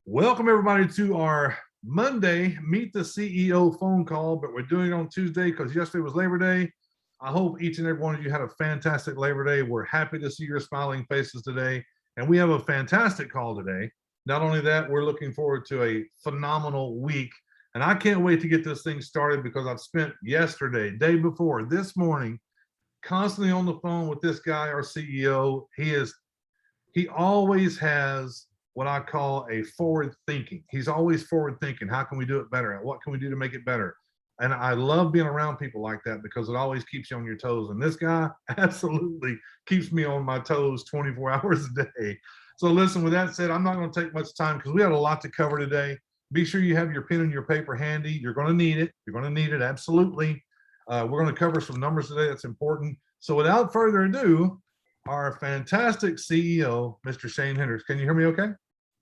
Welcome everybody to our Monday Meet the CEO phone call, but we're doing it on Tuesday because yesterday was Labor Day. I hope each and every one of you had a fantastic Labor Day. We're happy to see your smiling faces today, and we have a fantastic call today. Not only that, we're looking forward to a phenomenal week, and I can't wait to get this thing started because I've spent yesterday, day before, this morning, constantly on the phone with this guy, our CEO. He always has what I call a forward thinking. He's always forward thinking. How can we do it better? What can we do to make it better? And I love being around people like that because it always keeps you on your toes. And this guy absolutely keeps me on my toes 24 hours a day. So listen, with that said, I'm not going to take much time because we had a lot to cover today. Be sure you have your pen and your paper handy. You're going to need it. You're going to need it. Absolutely. We're going to cover some numbers today. That's important. So without further ado, our fantastic CEO, Mr. Shane Hendrix. Can you hear me okay?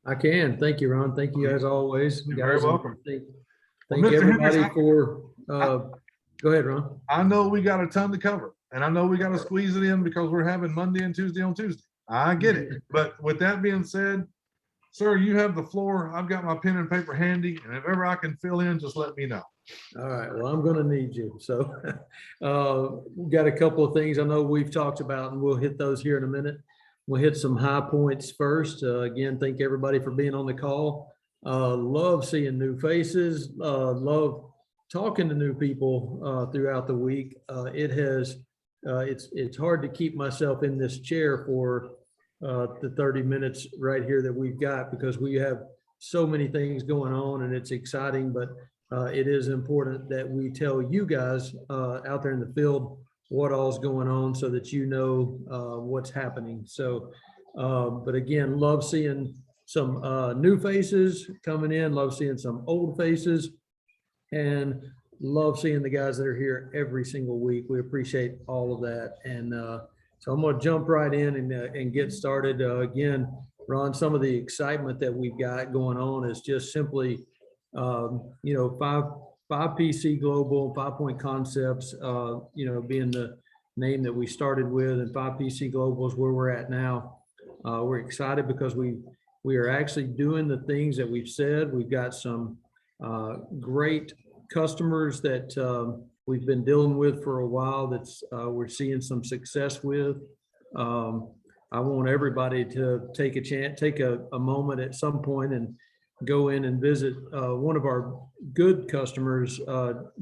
I can. Thank you, Ron. Thank you as always. You're very welcome. Thank everybody Hendrix, for, go ahead, Ron. I know we got a ton to cover, and I know we got to squeeze it in because we're having Monday and Tuesday on Tuesday. I get it. But with that being said, sir, you have the floor. I've got my pen and paper handy, and if ever I can fill in, just let me know. All right. Well, I'm going to need you. So we've got a couple of things I know we've talked about, and we'll hit those here in a minute. We'll hit some high points first. Again, thank everybody for being on the call. Love seeing new faces. Love talking to new people throughout the week. It's hard to keep myself in this chair for the 30 minutes right here that we've got because we have so many things going on and it's exciting, but it is important that we tell you guys out there in the field what all's going on so that you know what's happening. So, but again, love seeing some new faces coming in, love seeing some old faces, and love seeing the guys that are here every single week. We appreciate all of that. And so I'm gonna jump right in and get started. Again, Ron, some of the excitement that we've got going on is just simply, you know, five PC Global, 5 Point Concepts, you know, being the name that we started with, and 5 PC Global is where we're at now. We're excited because we are actually doing the things that we've said. We've got some great customers that we've been dealing with for a while that's we're seeing some success with. I want everybody to take a moment at some point and go in and visit one of our good customers,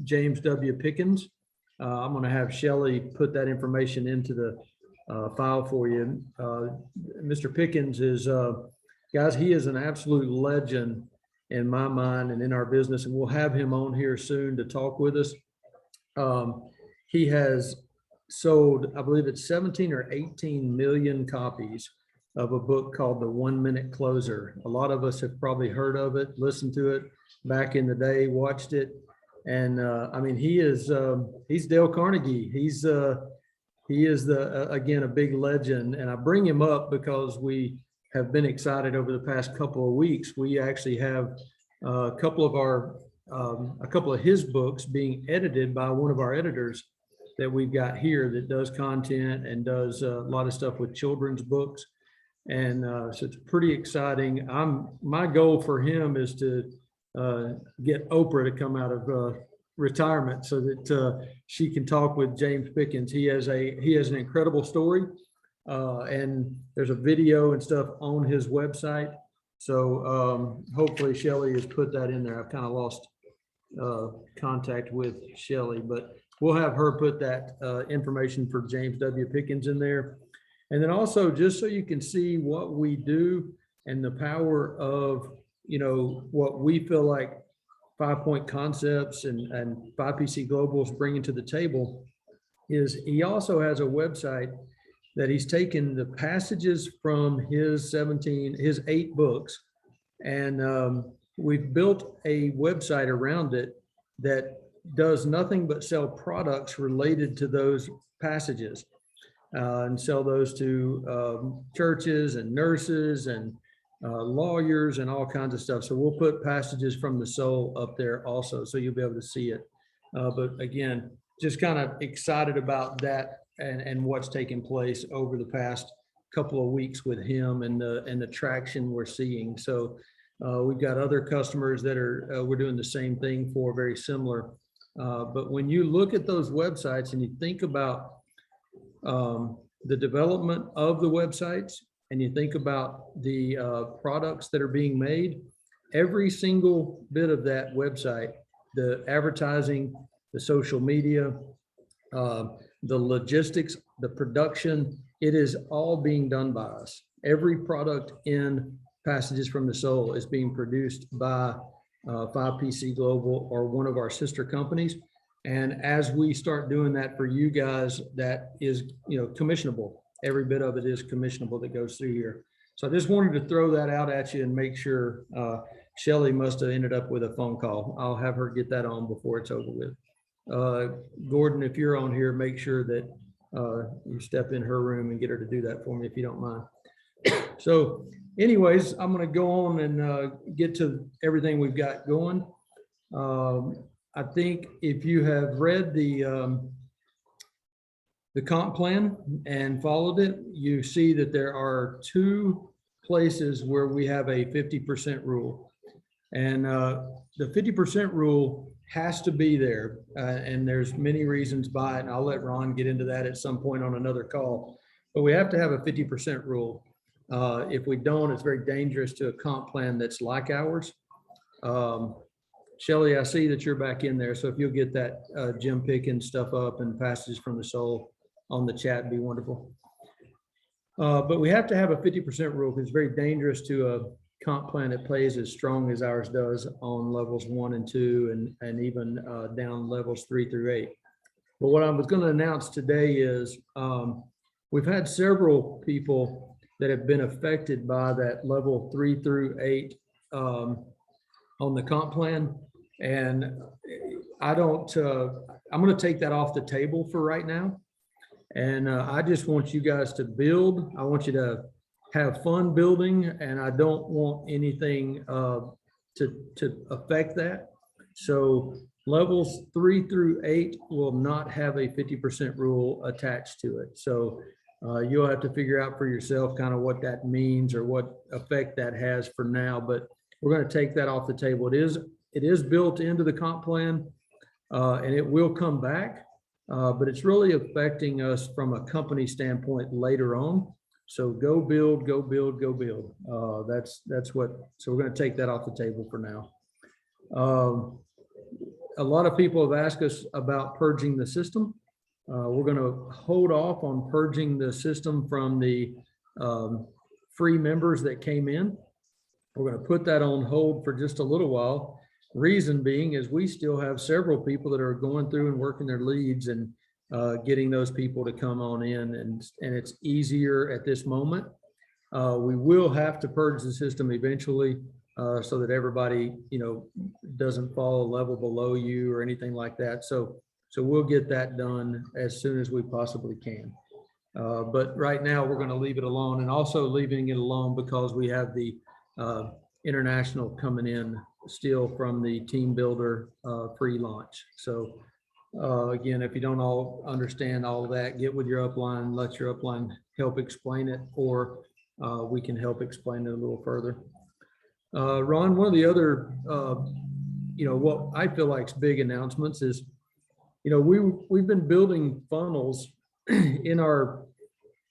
James W. Pickens. I'm going to have Shelly put that information into the file for you. Mr. Pickens is, guys, he is an absolute legend in my mind and in our business, and we'll have him on here soon to talk with us. He has sold, I believe it's 17 or 18 million copies of a book called The 1 Minute Closer. A lot of us have probably heard of it, listened to it back in the day, watched it. And I mean, he's Dale Carnegie. He is again, a big legend. And I bring him up because we have been excited over the past couple of weeks. We actually have a couple of his books being edited by one of our editors that we've got here that does content and does a lot of stuff with children's books. And so it's pretty exciting. My goal for him is to get Oprah to come out of retirement so that she can talk with James Pickens. He has an incredible story, and there's a video and stuff on his website. So hopefully Shelly has put that in there. I've kind of lost contact with Shelly, but we'll have her put that information for James W. Pickens in there. And then also, just so you can see what we do and the power of, you know, what we feel like 5 Point Concepts and 5 PC Global is bringing to the table, is he also has a website that he's taken the passages from his 8 books, and we've built a website around it that does nothing but sell products related to those passages. And sell those to churches and nurses and lawyers and all kinds of stuff. So we'll put passages from the soul up there also, so you'll be able to see it. But again, just kind of excited about that and what's taken place over the past couple of weeks with him and the traction we're seeing. So We've got other customers that are, we're doing the same thing for, very similar. But when you look at those websites and you think about the development of the websites, and you think about the products that are being made, every single bit of that website, the advertising, the social media, the logistics, the production, it is all being done by us. Every product in Passages from the Soul is being produced by 5PC Global or one of our sister companies. And as we start doing that for you guys, that is, commissionable. Every bit of it is commissionable that goes through here. So I just wanted to throw that out at you and make sure Shelly must have ended up with a phone call. I'll have her get that on before it's over with. Gordon, if you're on here, make sure that you step in her room and get her to do that for me, if you don't mind. So anyways, I'm going to go on and get to everything we've got going. I think if you have read the comp plan and followed it, you see that there are 2 places where we have a 50% rule. And the 50% rule has to be there. And there's many reasons by it. And I'll let Ron get into that at some point on another call. But we have to have a 50% rule. If we don't, it's very dangerous to a comp plan that's like ours. Shelly, I see that you're back in there. So if you'll get that Jim Pickens stuff up and Passages from the Soul on the chat, it'd be wonderful. But we have to have a 50% rule because it's very dangerous to a comp plan that plays as strong as ours does on levels 1 and 2 and even down levels 3 through 8. But what I was going to announce today is we've had several people that have been affected by that level 3 through 8 on the comp plan. And I don't, I'm going to take that off the table for right now. And I just want you guys to build. I want you to have fun building, and I don't want anything to affect that. So levels 3 through 8 will not have a 50% rule attached to it. So you'll have to figure out for yourself kind of what that means or what effect that has for now. But we're going to take that off the table. It is built into the comp plan, and it will come back. But it's really affecting us from a company standpoint later on. So go build, go build, go build. That's what, so we're going to take that off the table for now. A lot of people have asked us about purging the system. We're going to hold off on purging the system from the free members that came in. We're going to put that on hold for just a little while. Reason being is we still have several people that are going through and working their leads and getting those people to come on in, and it's easier at this moment. We will have to purge the system eventually so that everybody, doesn't fall a level below you or anything like that. So we'll get that done as soon as we possibly can. But right now we're going to leave it alone, and also leaving it alone because we have the international coming in still from the team builder free launch. So again, if you don't all understand all of that, get with your upline, let your upline help explain it, or we can help explain it a little further. Ron, one of the other, what I feel like is big announcements is, we've been building funnels in our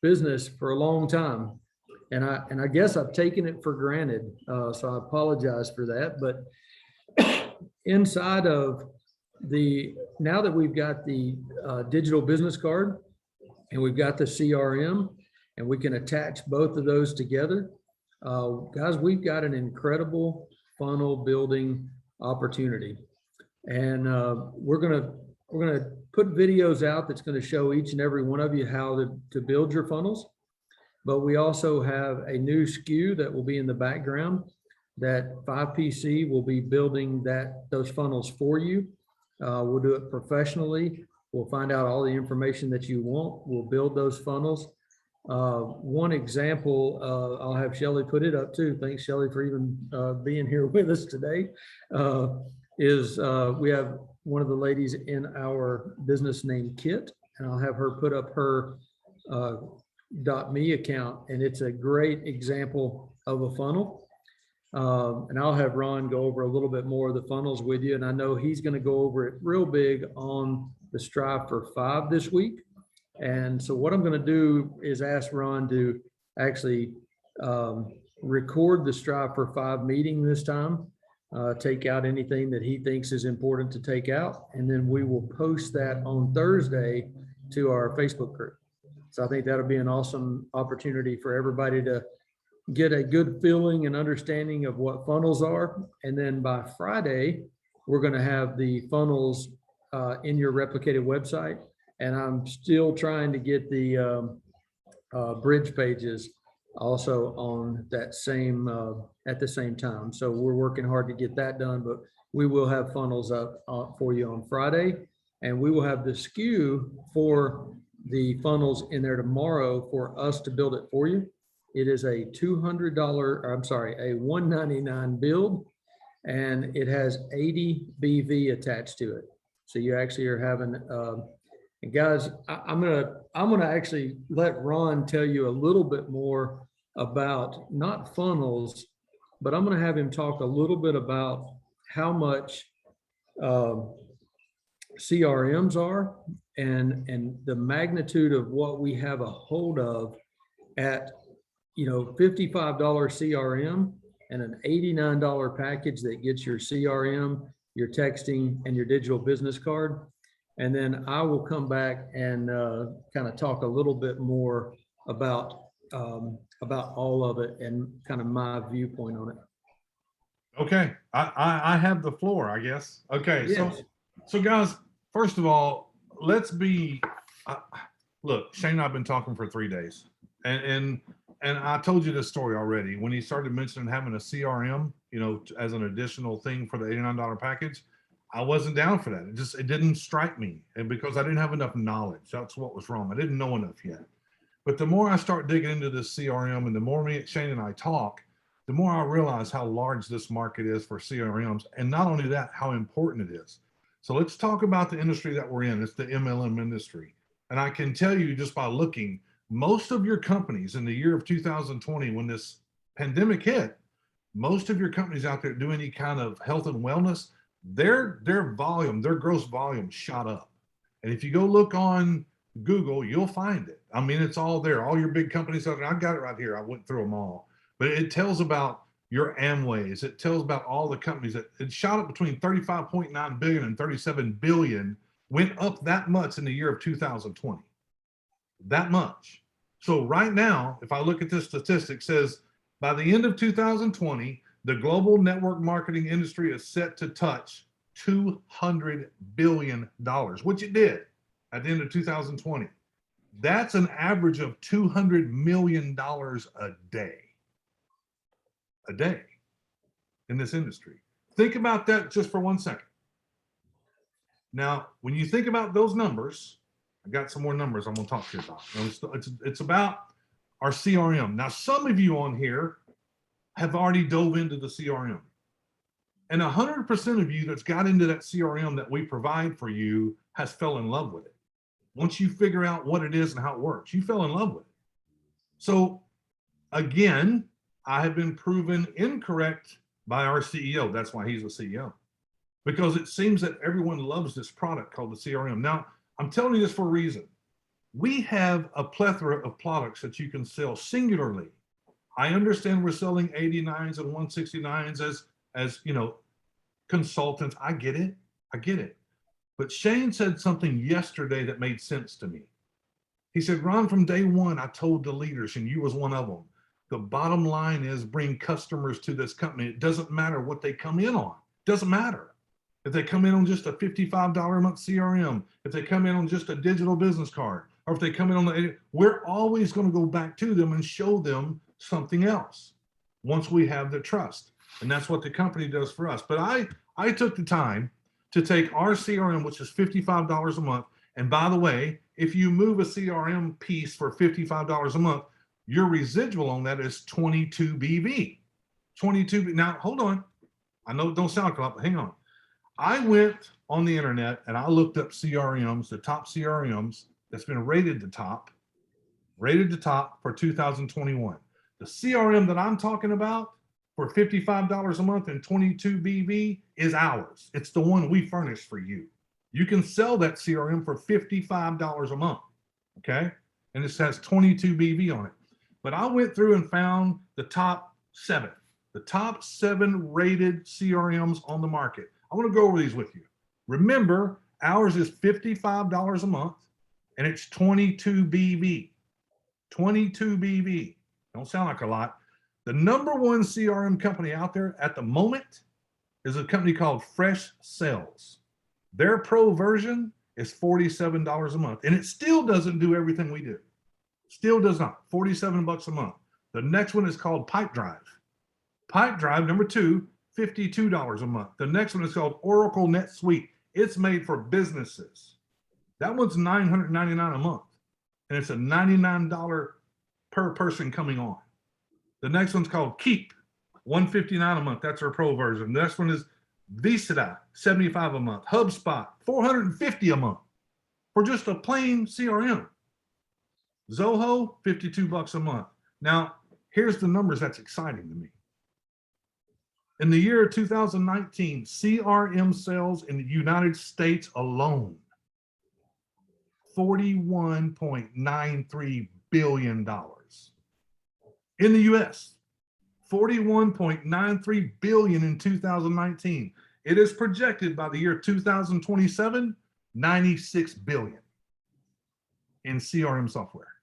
business for a long time. And I guess I've taken it for granted. So I apologize for that. But inside of now that we've got the digital business card and we've got the CRM and we can attach both of those together, guys, we've got an incredible funnel building opportunity. And we're gonna put videos out that's going to show each and every one of you how to build your funnels. But we also have a new SKU that will be in the background that 5PC will be building those funnels for you. We'll do it professionally. We'll find out all the information that you want. We'll build those funnels. One example, I'll have Shelly put it up too. Thanks, Shelly, for even being here with us today. Is we have one of the ladies in our business named Kit, and I'll have her put up her .me account, and it's a great example of a funnel. And I'll have Ron go over a little bit more of the funnels with you. And I know he's going to go over it real big on the Strive for 5 this week. And so what I'm going to do is ask Ron to actually record the Strive for 5 meeting this time, take out anything that he thinks is important to take out, and then we will post that on Thursday to our Facebook group. So I think that'll be an awesome opportunity for everybody to get a good feeling and understanding of what funnels are. And then by Friday, we're going to have the funnels in your replicated website. And I'm still trying to get the bridge pages also on that same at the same time. So we're working hard to get that done, but we will have funnels up for you on Friday, and we will have the SKU for the funnels in there tomorrow for us to build it for you. It is a $199 build, and it has 80 BV attached to it. So you actually are having, and guys, I'm gonna actually let Ron tell you a little bit more about not funnels, but I'm gonna have him talk a little bit about how much CRMs are and the magnitude of what we have a hold of at, $55 CRM and an $89 package that gets your CRM, your texting, and your digital business card. And then I will come back and kind of talk a little bit more about all of it and kind of my viewpoint on it. Okay, I have the floor, I guess. Okay, Yes. so guys, first of all, let's be look. Shane and I've been talking for 3 days, and I told you this story already. When he started mentioning having a CRM, as an additional thing for the $89 package, I wasn't down for that. It didn't strike me, and because I didn't have enough knowledge, that's what was wrong. I didn't know enough yet. But the more I start digging into this CRM, and the more Shane and I talk, the more I realize how large this market is for CRMs, and not only that, how important it is. So let's talk about the industry that we're in. It's the MLM industry, and I can tell you just by looking, most of your companies in the year of 2020, when this pandemic hit, most of your companies out there do any kind of health and wellness, their volume, their gross volume shot up. And if you go look on Google, you'll find it. I mean, it's all there. All your big companies out there. I got it right here. I went through them all. But it tells about your Amways. It tells about all the companies that it shot up between 35.9 billion and 37 billion, went up that much in the year of 2020. That much. So right now, if I look at this statistic, says by the end of 2020, the global network marketing industry is set to touch $200 billion, which it did at the end of 2020. That's an average of $200 million a day in this industry. Think about that just for 1 second. Now, when you think about those numbers, I got some more numbers I'm going to talk to you about. It's about our CRM. Now, some of you on here have already dove into the CRM. And 100% of you that's got into that CRM that we provide for you has fell in love with it. Once you figure out what it is and how it works, you fell in love with it. So again, I have been proven incorrect by our CEO. That's why he's the CEO. Because it seems that everyone loves this product called the CRM. Now, I'm telling you this for a reason. We have a plethora of products that you can sell singularly. I understand we're selling 89s and 169s as consultants. I get it. But Shane said something yesterday that made sense to me. He said, Ron, from day one, I told the leaders, and you was one of them, the bottom line is bring customers to this company. It doesn't matter what they come in on. It doesn't matter. If they come in on just a $55 a month CRM, if they come in on just a digital business card, or if they come in on we're always going to go back to them and show them something else once we have the trust. And that's what the company does for us. But I took the time to take our CRM, which is $55 a month. And by the way, if you move a CRM piece for $55 a month, your residual on that is 22 BV. 22. Now, hold on. I know it don't sound like a lot, but hang on. I went on the internet and I looked up CRMs, the top CRMs that's been rated the top for 2021. The CRM that I'm talking about for $55 a month and 22 BV is ours. It's the one we furnish for you. You can sell that CRM for $55 a month, okay? And this has 22 BV on it. But I went through and found the top 7 rated CRMs on the market. I want to go over these with you. Remember, ours is $55 a month and it's 22 BV. 22 BV. Don't sound like a lot. The number 1 CRM company out there at the moment is a company called Fresh Sales. Their pro version is $47 a month, and it still doesn't do everything we do. Still does not. 47 bucks a month. The next one is called Pipe Drive. Pipe Drive, number 2, $52 a month. The next one is called Oracle NetSuite. It's made for businesses. That one's $999 a month, and it's a $99 per person coming on. The next one's called Keep, $159 a month. That's our pro version. The next one is Visita, $75 a month. HubSpot, $450 a month for just a plain CRM. Zoho, 52 bucks a month. Now, here's the numbers that's exciting to me. In the year 2019, CRM sales in the United States alone, $41.93 billion. In the US, $41.93 billion in 2019. It is projected by the year 2027, $96 billion in CRM software.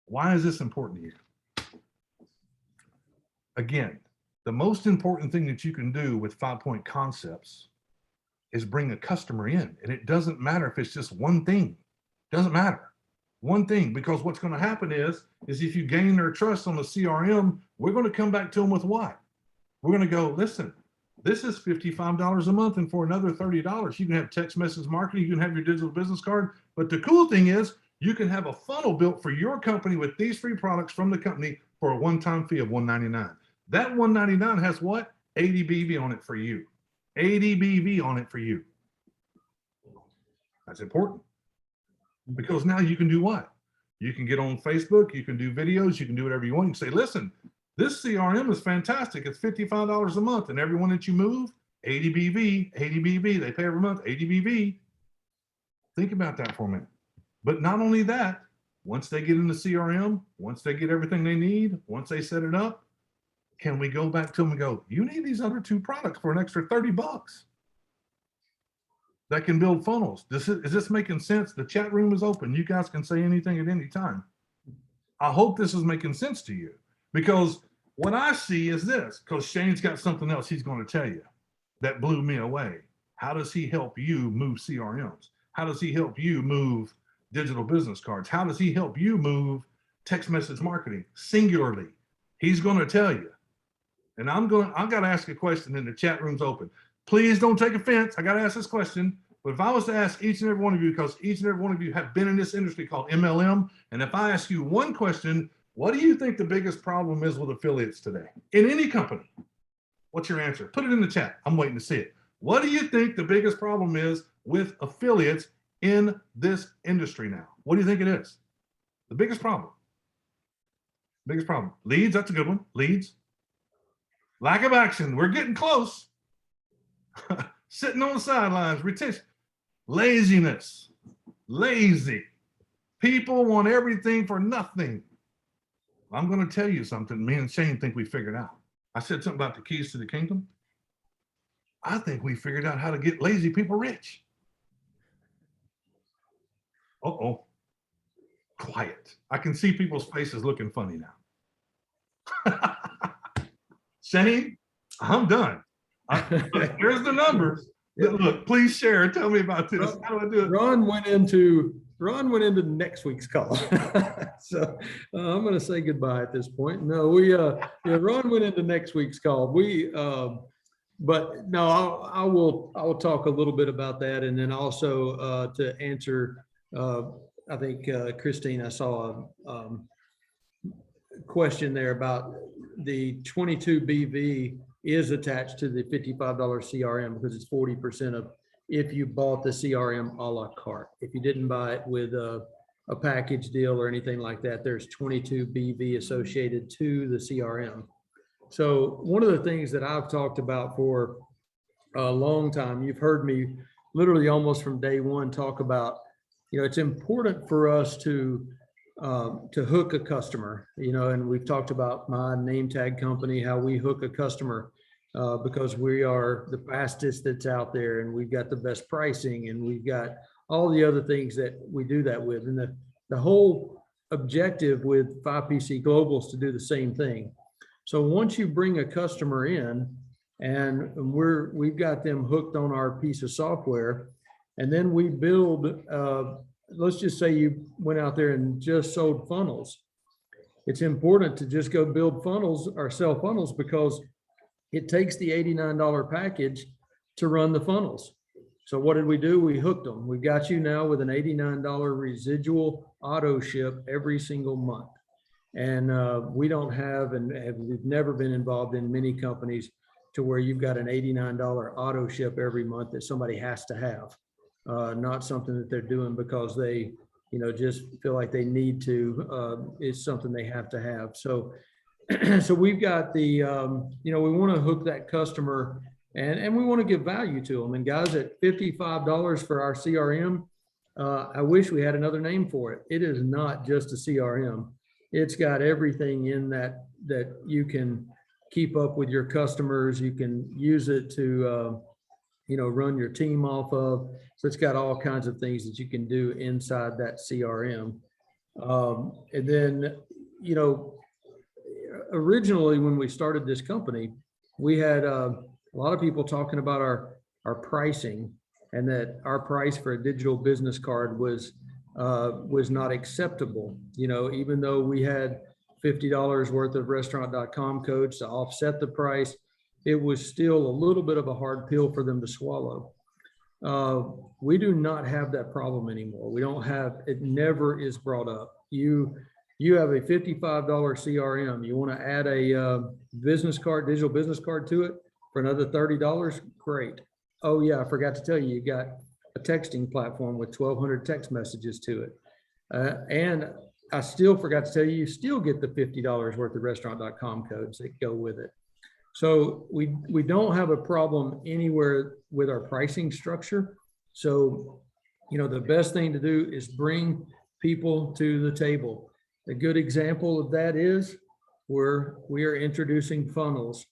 Why is this important to you? Again, the most important thing that you can do with 5-point concepts is bring a customer in. And it doesn't matter if it's just one thing. It doesn't matter. One thing, because what's going to happen is if you gain their trust on the CRM, we're going to come back to them with what? We're going to go, listen, this is $55 a month, and for another $30, you can have text message marketing, you can have your digital business card. But the cool thing is you can have a funnel built for your company with these 3 products from the company for a one-time fee of $199. That $199 has what? 80 BV on it for you. 80 BV on it for you. That's important. Because now you can do what? You can get on Facebook, you can do videos, you can do whatever you want. You can say, listen, this CRM is fantastic. It's $55 a month, and everyone that you move, 80 BV, 80 BV. They pay every month, 80 BV. Think about that for a minute. But not only that, once they get in the CRM, once they get everything they need, once they set it up, can we go back to them and go, you need these other 2 products for an extra 30 bucks that can build funnels? Is this making sense? The chat room is open. You guys can say anything at any time. I hope this is making sense to you, because what I see is this, because Shane's got something else he's going to tell you that blew me away. How does he help you move CRMs? How does he help you move digital business cards? How does he help you move text message marketing singularly? He's going to tell you. And I've got to ask a question, and the chat room's open. Please don't take offense. I got to ask this question. But if I was to ask each and every one of you, because each and every one of you have been in this industry called MLM, and if I ask you one question, what do you think the biggest problem is with affiliates today in any company? What's your answer? Put it in the chat. I'm waiting to see it. What do you think the biggest problem is with affiliates in this industry now? What do you think it is? The biggest problem. Biggest problem. Leads, that's a good one. Leads. Lack of action. We're getting close. Sitting on the sidelines. Retention. Laziness. Lazy. People want everything for nothing. I'm going to tell you something me and Shane think we figured out. I said something about the keys to the kingdom. I think we figured out how to get lazy people rich. Uh-oh. Quiet. I can see people's faces looking funny now. Shane, I'm done. Here's the numbers. Look, please share. Tell me about this. How do I do it? Ron went into next week's call. So I'm going to say goodbye at this point. No, Ron went into next week's call. But no, I will talk a little bit about that. And then also to answer, I think Christine, I saw a question there about the 22 BV is attached to the $55 CRM because it's 40% of if you bought the CRM a la carte. If you didn't buy it with a package deal or anything like that, there's 22 BV associated to the CRM. So one of the things that I've talked about for a long time, you've heard me literally almost from day one talk about, it's important for us to hook a customer, and we've talked about my name tag company, how we hook a customer because we are the fastest that's out there, and we've got the best pricing, and we've got all the other things that we do that with. And the whole objective with 5PC Global is to do the same thing. So once you bring a customer in and we've got them hooked on our piece of software, and then we build, let's just say you went out there and just sold funnels. It's important to just go build funnels or sell funnels because it takes the $89 package to run the funnels. So what did we do? We hooked them. We've got you now with an $89 residual auto ship every single month. And we don't have, we've never been involved in many companies to where you've got an $89 auto ship every month that somebody has to have. Not something that they're doing because they, just feel like they need to. It's something they have to have. So, so we've got the, we want to hook that customer and we want to give value to them. And guys, at $55 for our CRM, I wish we had another name for it. It is not just a CRM. It's got everything in that you can keep up with your customers. You can use it to, run your team off of. So it's got all kinds of things that you can do inside that CRM. And then, originally when we started this company, we had a lot of people talking about our pricing, and that our price for a digital business card was not acceptable. Even though we had $50 worth of restaurant.com codes to offset the price, it was still a little bit of a hard pill for them to swallow. We do not have that problem anymore. We don't have, it never is brought up. You have a $55 CRM. You want to add a business card, digital business card to it for another $30? Great. Oh yeah, I forgot to tell you, you got a texting platform with 1,200 text messages to it. And I still forgot to tell you, you still get the $50 worth of restaurant.com codes that go with it. So we don't have a problem anywhere with our pricing structure. So, the best thing to do is bring people to the table. A good example of that is we are introducing funnels.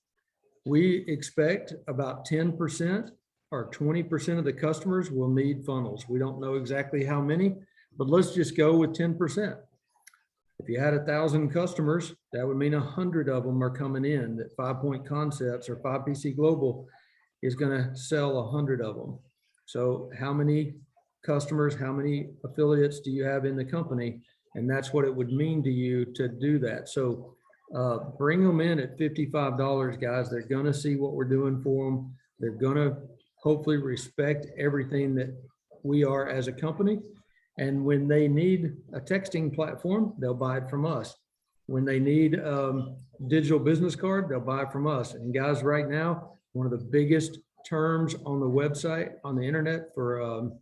We expect about 10% or 20% of the customers will need funnels. We don't know exactly how many, but let's just go with 10%. If you had 1,000 customers, that would mean 100 of them are coming in, that 5 Point Concepts or 5PC Global is going to sell 100 of them. So how many customers, how many affiliates do you have in the company? And that's what it would mean to you to do that. So bring them in at $55, guys. They're going to see what we're doing for them. They're going to hopefully respect everything that we are as a company. And when they need a texting platform, they'll buy it from us. When they need a digital business card, they'll buy it from us. And guys, right now, one of the biggest terms on the website, on the internet for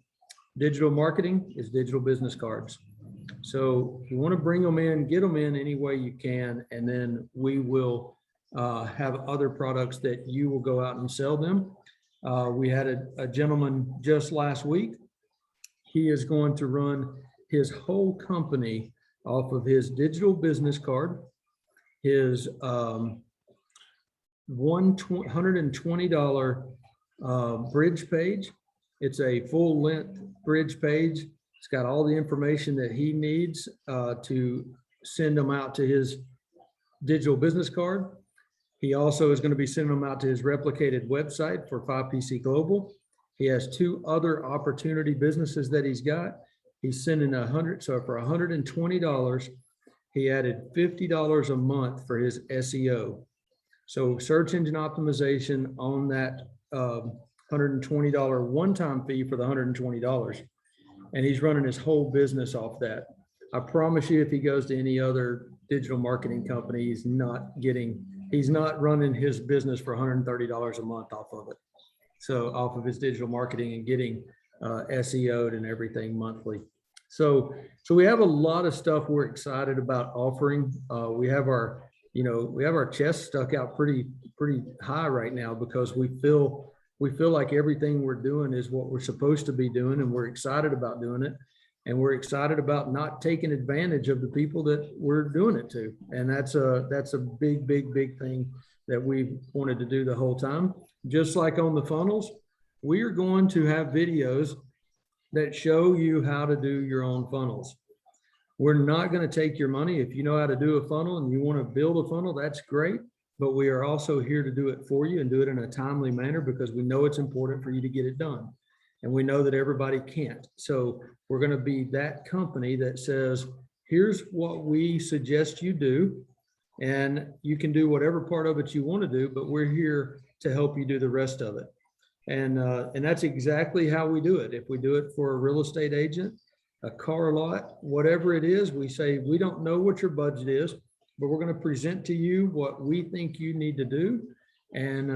digital marketing is digital business cards. So if you want to bring them in, get them in any way you can, and then we will have other products that you will go out and sell them. We had a gentleman just last week. He is going to run his whole company off of his digital business card, his $120 bridge page. It's a full length bridge page. It's got all the information that he needs to send them out to his digital business card. He also is going to be sending them out to his replicated website for 5PC Global. He has 2 other opportunity businesses that he's got. He's sending 100. So for $120, he added $50 a month for his SEO. So search engine optimization on that $120 one-time fee for the $120. And he's running his whole business off that. I promise you, if he goes to any other digital marketing company, he's not running his business for $130 a month off of it. So off of his digital marketing and getting SEO'd and everything monthly. So we have a lot of stuff we're excited about offering. We have our you know, we have our chest stuck out pretty high right now, because we feel like everything we're doing is what we're supposed to be doing, and we're excited about doing it. And we're excited about not taking advantage of the people that we're doing it to. And that's a big thing that we wanted to do the whole time. Just like on the funnels, we are going to have videos that show you how to do your own funnels. We're not going to take your money. If you know how to do a funnel and you want to build a funnel, that's great. But we are also here to do it for you and do it in a timely manner, because we know it's important for you to get it done. And we know that everybody can't. So we're going to be that company that says, here's what we suggest you do, and you can do whatever part of it you want to do, but we're here to help you do the rest of it. And that's exactly how we do it. If we do it for a real estate agent, a car lot, whatever it is, we say, we don't know what your budget is, but we're going to present to you what we think you need to do. And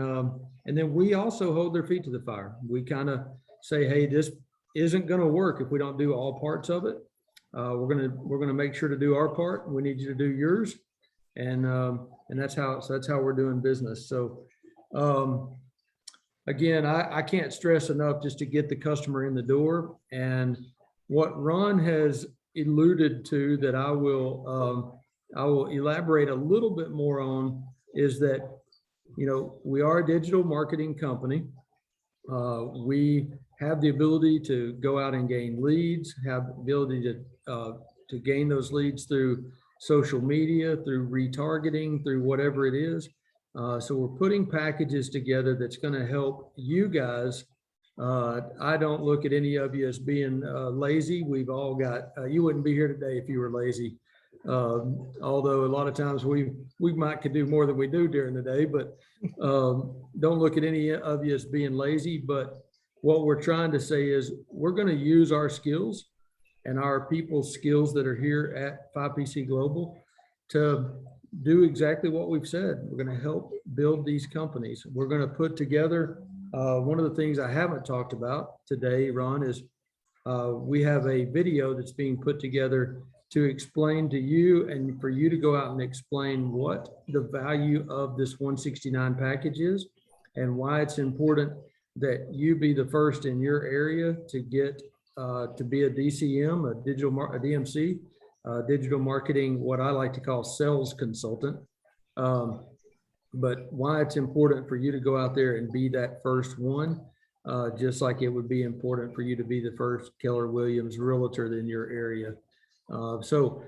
then we also hold their feet to the fire. We kind of say, hey, this isn't going to work if we don't do all parts of it. We're going to make sure to do our part. We need you to do yours. And that's how we're doing business. So, again, I can't stress enough just to get the customer in the door. And what Ron has alluded to that I will elaborate a little bit more on is that, you know, we are a digital marketing company. We have the ability to go out and gain leads, have the ability to gain those leads through social media, through retargeting, through whatever it is. So we're putting packages together that's going to help you guys. I don't look at any of you as being lazy. We've all got, you wouldn't be here today if you were lazy. Although a lot of times we might could do more than we do during the day, but don't look at any of you as being lazy. But what we're trying to say is we're going to use our skills and our people's skills that are here at 5PC Global to do exactly what we've said. We're going to help build these companies. We're going to put together, one of the things I haven't talked about today, Ron, is we have a video that's being put together to explain to you and for you to go out and explain what the value of this 169 package is and why it's important that you be the first in your area to get to be a DCM, a DMC, digital marketing, what I like to call sales consultant. But why it's important for you to go out there and be that first one, just like it would be important for you to be the first Keller Williams realtor in your area. So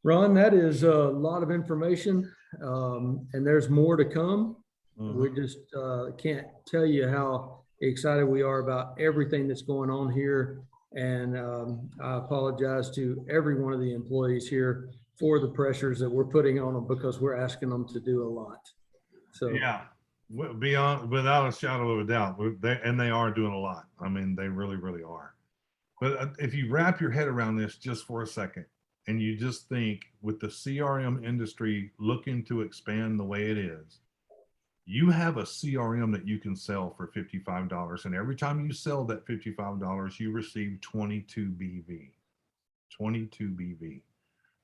Ron, that is a lot of information, and there's more to come. We just can't tell you how excited we are about everything that's going on here. And I apologize to every one of the employees here for the pressures that we're putting on them, because we're asking them to do a lot. So yeah, without a shadow of a doubt, they are doing a lot. I mean, they really are. But if you wrap your head around this just for a second, and you just think with the CRM industry looking to expand the way it is, you have a CRM that you can sell for $55. And every time you sell that $55, you receive 22 BV. 22 BV.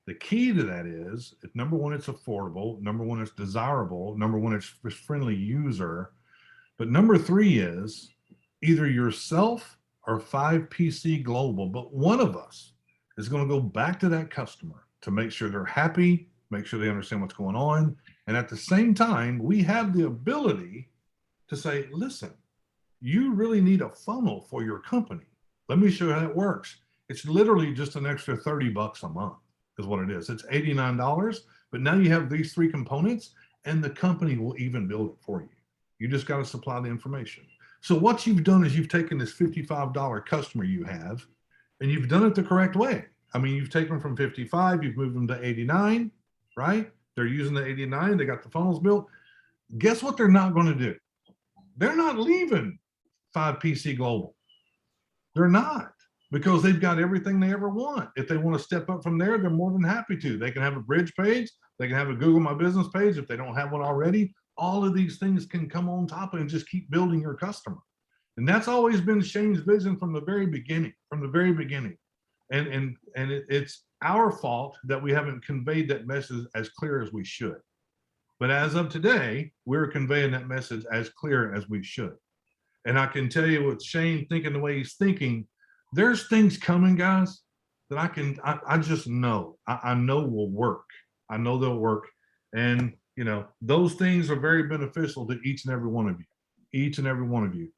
The key to that is, number one, it's affordable. Number one, it's desirable. Number one, it's friendly user. But number three is either yourself or 5PC Global, but one of us is going to go back to that customer to make sure they're happy, make sure they understand what's going on. And at the same time, we have the ability to say, listen, you really need a funnel for your company. Let me show you how it works. It's literally just an extra $30 a month is what it is. It's $89, but now you have these three components and the company will even build it for you. You just got to supply the information. So what you've done is you've taken this $55 customer you have and you've done it the correct way. I mean, you've taken them from 55, you've moved them to 89, right? They're using the 89, they got the funnels built. Guess what they're not going to do? They're not leaving 5PC Global. They're not, because they've got everything they ever want. If they want to step up from there, they're more than happy to. They can have a bridge page. They can have a Google My Business page if they don't have one already. All of these things can come on top and just keep building your customer. And that's always been Shane's vision from the very beginning, And it's our fault that we haven't conveyed that message as clear as we should. But as of today, we're conveying that message as clear as we should. And I can tell you with Shane thinking the way he's thinking, there's things coming, guys, that I just know. I know will work. I know they'll work. And, you know, those things are very beneficial to each and every one of you, each and every one of you.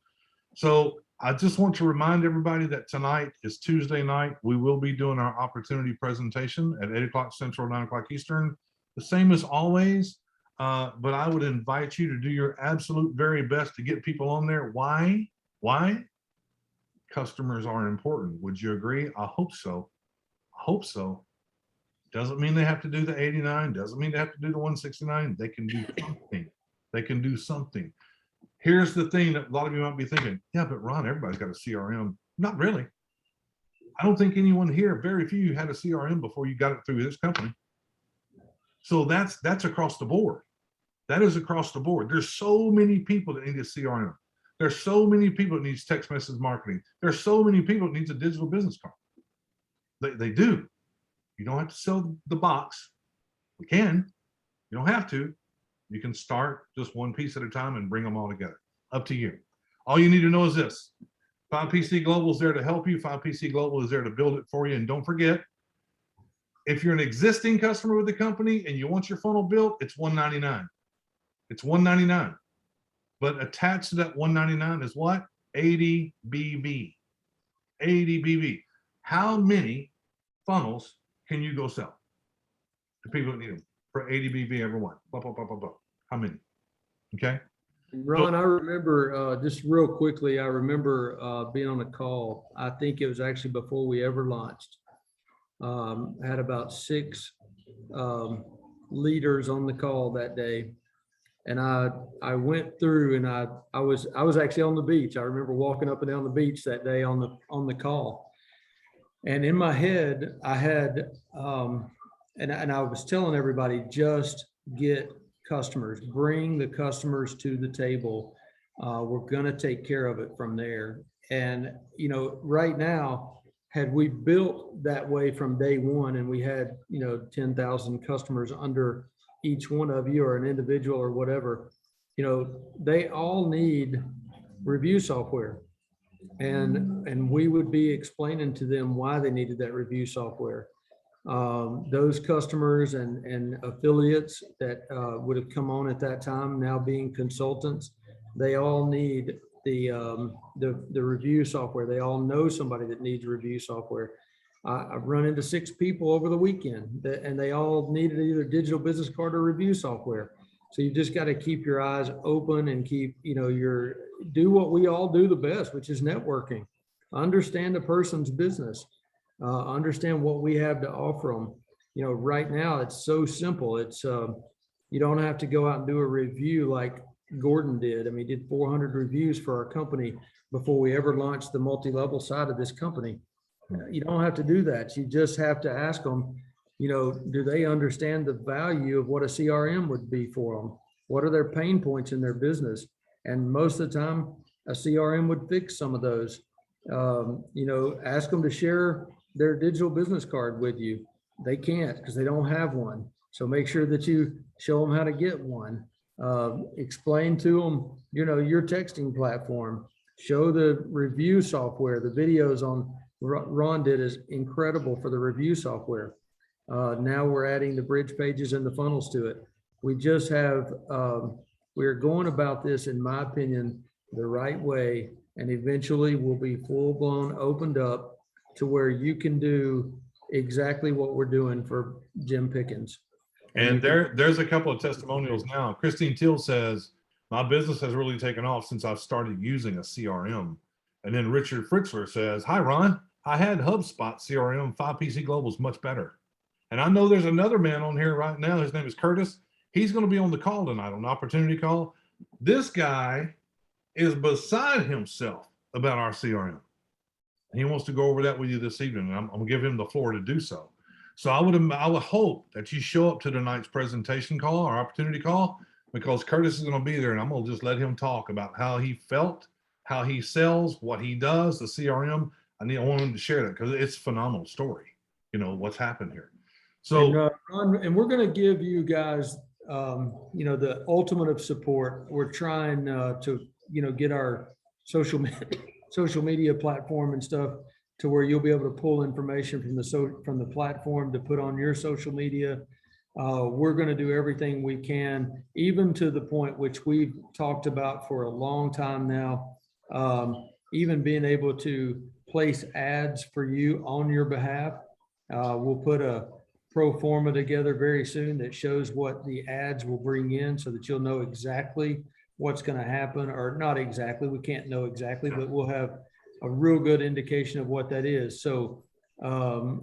So I just want to remind everybody that tonight is Tuesday night. We will be doing our opportunity presentation at 8 o'clock Central, 9 o'clock Eastern, the same as always. But I would invite you to do your absolute very best to get people on there. Why? Why? Customers are important. Would you agree? I hope so. I hope so. Doesn't mean they have to do the 89. Doesn't mean they have to do the 169. They can do something. They can do something. Here's the thing that a lot of you might be thinking, yeah, but Ron, everybody's got a CRM. Not really. I don't think anyone here, very few had a CRM before you got it through this company. So that's across the board. That is across the board. There's so many people that need a CRM. There's so many people that need text message marketing. There's so many people that need a digital business card. They do. You don't have to sell the box. We can. You don't have to. You can start just one piece at a time and bring them all together. Up to you. All you need to know is this. 5PC Global is there to help you. 5PC Global is there to build it for you. And don't forget, if you're an existing customer with the company and you want your funnel built, it's $199. It's $199. But attached to that $199 is what? 80 BV. 80 BV. How many funnels can you go sell to people that need them for 80 BV every one? Blah, blah, blah, blah, blah. How many? Okay. Ron, I remember just real quickly, I remember being on a call. I think it was actually before we ever launched. I had about 6 leaders on the call that day. And I went through and I was actually on the beach. I remember walking up and down the beach that day on the call. And in my head, I had, and I was telling everybody, just get customers, bring the customers to the table. We're going to take care of it from there. And, you know, right now, had we built that way from day one and we had, you know, 10,000 customers under each one of you or an individual or whatever, you know, they all need review software. And we would be explaining to them why they needed that review software. Those customers and affiliates that would have come on at that time, now being consultants, they all need the review software. They all know somebody that needs review software. I've run into 6 people over the weekend and they all needed either digital business card or review software. So you just got to keep your eyes open and keep, you know, do what we all do the best, which is networking. Understand a person's business. Understand what we have to offer them. You know, right now it's so simple. It's you don't have to go out and do a review like Gordon did. I mean, he did 400 reviews for our company before we ever launched the multi-level side of this company. You don't have to do that. You just have to ask them, you know, do they understand the value of what a CRM would be for them? What are their pain points in their business? And most of the time, a CRM would fix some of those. You know, ask them to share their digital business card with you. They can't because they don't have one. So make sure that you show them how to get one. Explain to them, you know, your texting platform. Show the review software. The videos on Ron did is incredible for the review software. Now we're adding the bridge pages and the funnels to it. We just have, we're going about this, in my opinion, the right way. And eventually we'll be full blown opened up to where you can do exactly what we're doing for Jim Pickens. And there's a couple of testimonials now. Christine Teal says, my business has really taken off since I've started using a CRM. And then Richard Fritzler says, hi, Ron, I had HubSpot CRM. 5PC Global is much better. And I know there's another man on here right now. His name is Curtis. He's going to be on the call tonight, on the opportunity call. This guy is beside himself about our CRM. He wants to go over that with you this evening. And I'm going to give him the floor to do so. So I would hope that you show up to tonight's presentation call, our opportunity call, because Curtis is going to be there and I'm going to just let him talk about how he felt, how he sells, what he does, the CRM. I want him to share that because it's a phenomenal story, you know, what's happened here. So, and we're going to give you guys you know, the ultimate of support. We're trying to, you know, get our social media platform and stuff to where you'll be able to pull information from the platform to put on your social media. We're going to do everything we can, even to the point which we've talked about for a long time now, even being able to place ads for you on your behalf. We'll put a pro forma together very soon that shows what the ads will bring in so that you'll know exactly what's going to happen, or not exactly, we can't know exactly, but we'll have a real good indication of what that is. So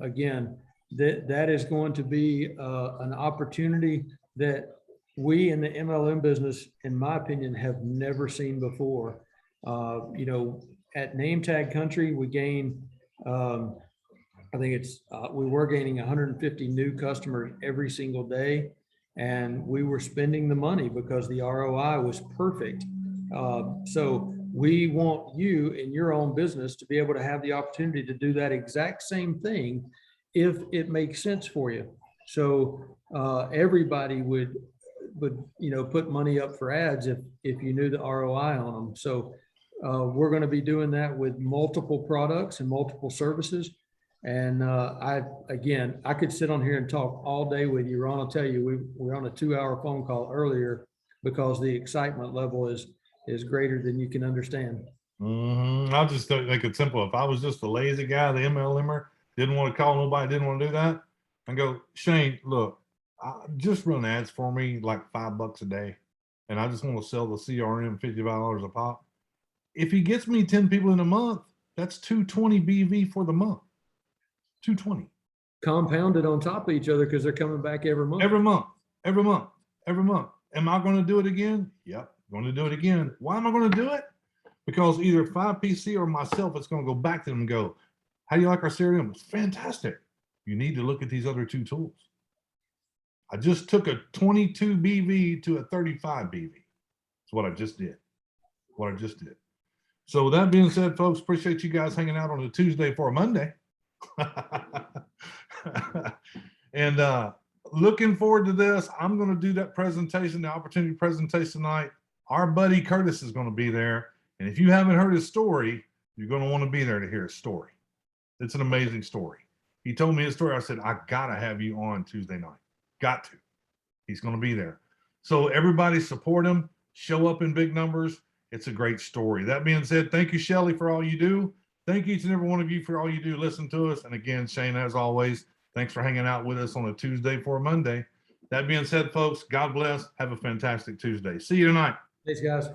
again, that is going to be an opportunity that we in the MLM business, in my opinion, have never seen before. You know, at Name Tag Country, we gained, I think it's, we were gaining 150 new customers every single day, and we were spending the money because the ROI was perfect. So we want you in your own business to be able to have the opportunity to do that exact same thing if it makes sense for you. So everybody would, you know, put money up for ads if you knew the ROI on them. So we're going to be doing that with multiple products and multiple services. And again, I could sit on here and talk all day with you, Ron. I'll tell you, we were on a 2-hour phone call earlier because the excitement level is greater than you can understand. I'll just make it simple. If I was just a lazy guy, the MLMer, didn't want to call nobody, didn't want to do that, and go, Shane, look, just run ads for me like $5 a day, and I just want to sell the CRM $55 a pop. If he gets me 10 people in a month, that's 220 BV for the month. 220 compounded on top of each other because they're coming back every month. Every month. Am I going to do it again? Yep, going to do it again. Why am I going to do it? Because either 5PC or myself, it's going to go back to them and go, how do you like our CRM? It's fantastic. You need to look at these other 2 tools. I just took a 22 BV to a 35 BV. That's what I just did. So with that being said, folks, appreciate you guys hanging out on a Tuesday for a Monday. And looking forward to this. I'm going to do that presentation, the opportunity presentation tonight. Our buddy Curtis is going to be there. And if you haven't heard his story, you're going to want to be there to hear his story. It's an amazing story. He told me his story. I said, I got to have you on Tuesday night. Got to. He's going to be there. So everybody support him. Show up in big numbers. It's a great story. That being said, thank you, Shelly, for all you do. Thank each and every one of you for all you do. Listen to us. And again, Shane, as always, thanks for hanging out with us on a Tuesday for a Monday. That being said, folks, God bless. Have a fantastic Tuesday. See you tonight. Thanks, guys.